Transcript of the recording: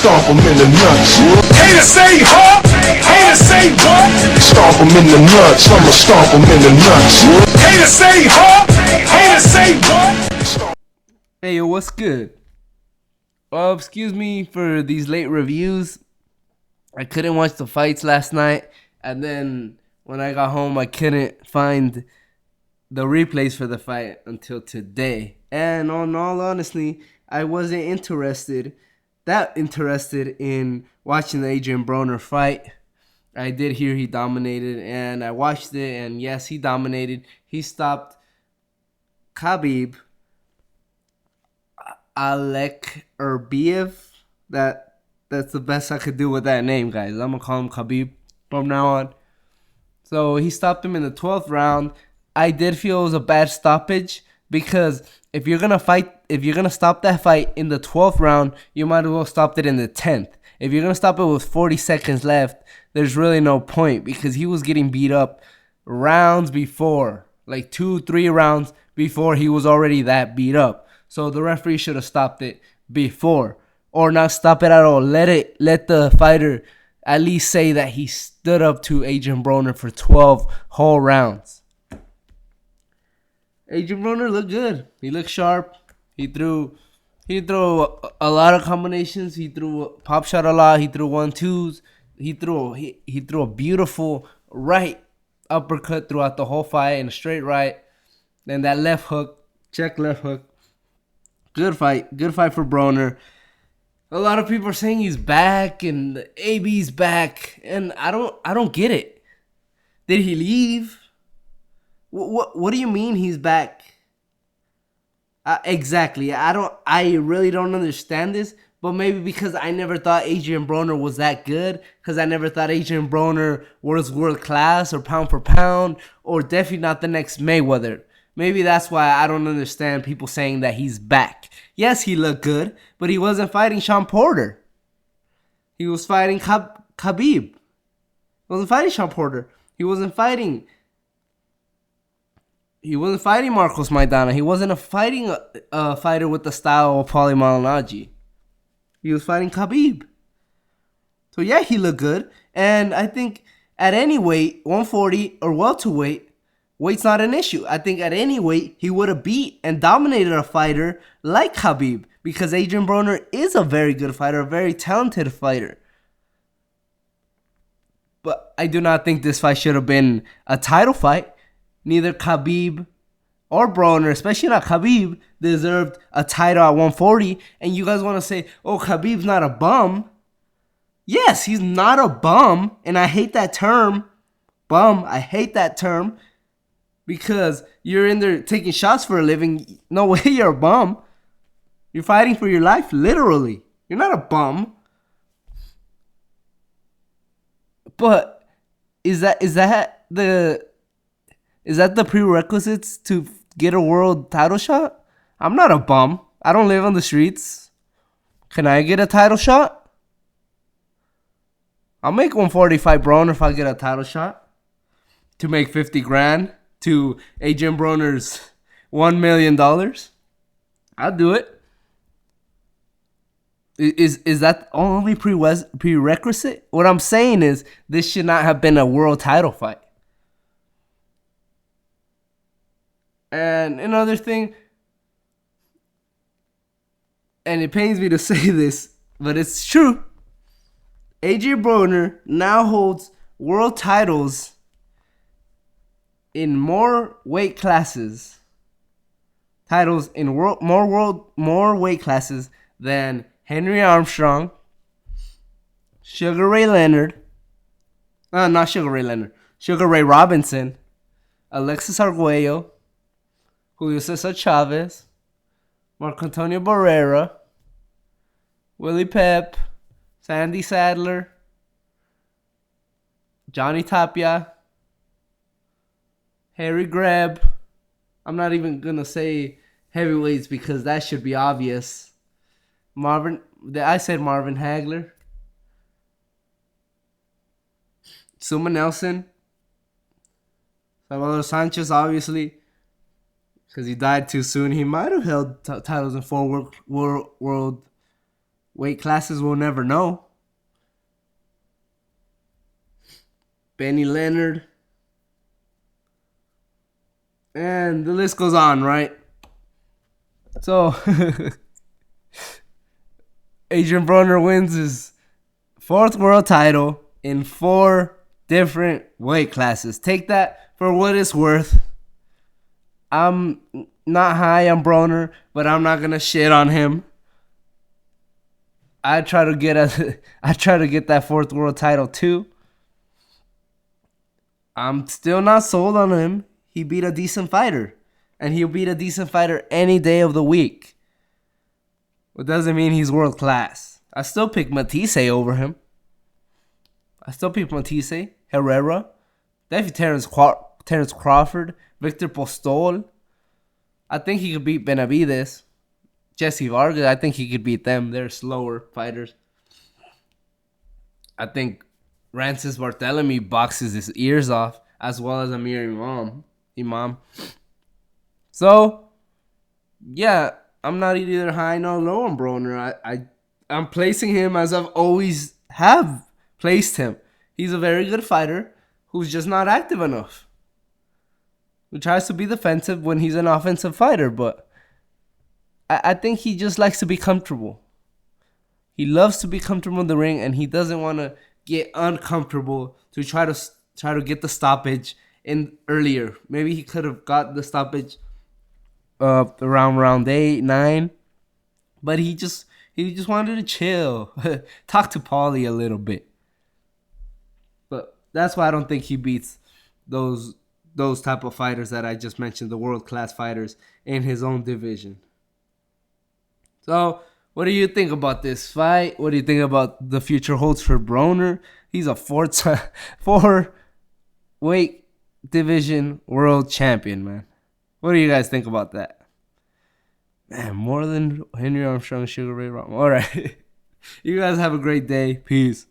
stomp him in the nuts. Haters say huh? Haters say what? Stomp him in the nuts. I'ma stomp him in the nuts. Haters say huh? Haters say what? Hey, yo, what's good? Excuse me for these late reviews. I couldn't watch the fights last night, and then when I got home, I couldn't find the replays for the fight until today. And on all honesty, I wasn't that interested in watching the Adrien Broner fight. I did hear he dominated, and I watched it, and yes, he dominated. He stopped Khabib Allakhverdiev. That's the best I could do with that name, guys. I'm gonna call him Khabib from now on. So he stopped him in the 12th round. I did feel it was a bad stoppage because if you're gonna stop that fight in the 12th round, you might as well stop it in the 10th. If you're gonna stop it with 40 seconds left, there's really no point because he was getting beat up rounds before, like 2-3 rounds before he was already that beat up. So the referee should have stopped it before, or not stop it at all. Let the fighter at least say that he stood up to Adrien Broner for 12 whole rounds. Adrien Broner looked good. He looked sharp. He threw a lot of combinations. He threw a pop shot a lot. He threw 1-2s. He threw a beautiful right uppercut throughout the whole fight and a straight right. Then that left hook, check left hook. Good fight for Broner. A lot of people are saying he's back and AB's back, and I don't get it. Did he leave? What do you mean he's back? Exactly. I really don't understand this, but maybe because I never thought Adrien Broner was that good, because I never thought Adrien Broner was world class or pound for pound, or definitely not the next Mayweather. Maybe that's why I don't understand people saying that he's back. Yes, he looked good, but he wasn't fighting Sean Porter. He was fighting Khabib. He wasn't fighting Sean Porter. He wasn't fighting Marcos Maidana. He wasn't fighting a fighter with the style of Paulie Malignaggi. He was fighting Khabib. So yeah, he looked good. And I think at any weight, 140 or welterweight, weight's not an issue. I think at any weight, he would have beat and dominated a fighter like Khabib, because Adrien Broner is a very good fighter, a very talented fighter. But I do not think this fight should have been a title fight. Neither Khabib or Broner, especially not Khabib, deserved a title at 140. And you guys want to say, oh, Khabib's not a bum. Yes, he's not a bum. And I hate that term. Bum, I hate that term. Because you're in there taking shots for a living. No way you're a bum. You're fighting for your life, literally. You're not a bum. But is that the prerequisites to get a world title shot? I'm not a bum. I don't live on the streets. Can I get a title shot? I'll make 145 Broner if I get a title shot. To make 50 grand. To Adrien Broner's $1 million. I'll do it. Is that only prerequisite? What I'm saying is this should not have been a world title fight. And another thing, and it pains me to say this, but it's true. Adrien Broner now holds world titles in more weight classes, more weight classes than Henry Armstrong, Sugar Ray Leonard, not Sugar Ray Leonard, Sugar Ray Robinson, Alexis Arguello, Julio Cesar Chavez, Marco Antonio Barrera, Willie Pep, Sandy Sadler, Johnny Tapia, Harry Greb. I'm not even going to say heavyweights because that should be obvious. I said Marvin Hagler. Suma Nelson. Salvador Sanchez, obviously. Because he died too soon. He might have held titles in 4 world weight classes we'll never know. Benny Leonard. And the list goes on, right? So, Adrien Broner wins his 4th world title in 4 different weight classes. Take that for what it's worth. I'm not high on Broner, but I'm not gonna shit on him. I try to get that 4th world title too. I'm still not sold on him. He beat a decent fighter, and he'll beat a decent fighter any day of the week. It doesn't mean he's world class. I still pick Matisse over him. I still pick Matisse, Herrera, definitely Terence Crawford, Victor Postol. I think he could beat Benavides. Jesse Vargas, I think he could beat them. They're slower fighters. I think Francis Barthélemy boxes his ears off, as well as Amir Imam. So, yeah, I'm not either high nor low on Broner. I'm placing him as I've always have placed him. He's a very good fighter who's just not active enough. Who tries to be defensive when he's an offensive fighter, but I think he just likes to be comfortable. He loves to be comfortable in the ring, and he doesn't want to get uncomfortable to try to get the stoppage in earlier. Maybe he could have got the stoppage around round 8, 9, but he just wanted to chill, talk to Paulie a little bit. But that's why I don't think he beats those type of fighters that I just mentioned, the world-class fighters in his own division. So, what do you think about this fight? What do you think about the future holds for Broner? He's a 4 weight division world champion, man. What do you guys think about that? Man, more than Henry Armstrong, Sugar Ray Robinson. All right. You guys have a great day. Peace.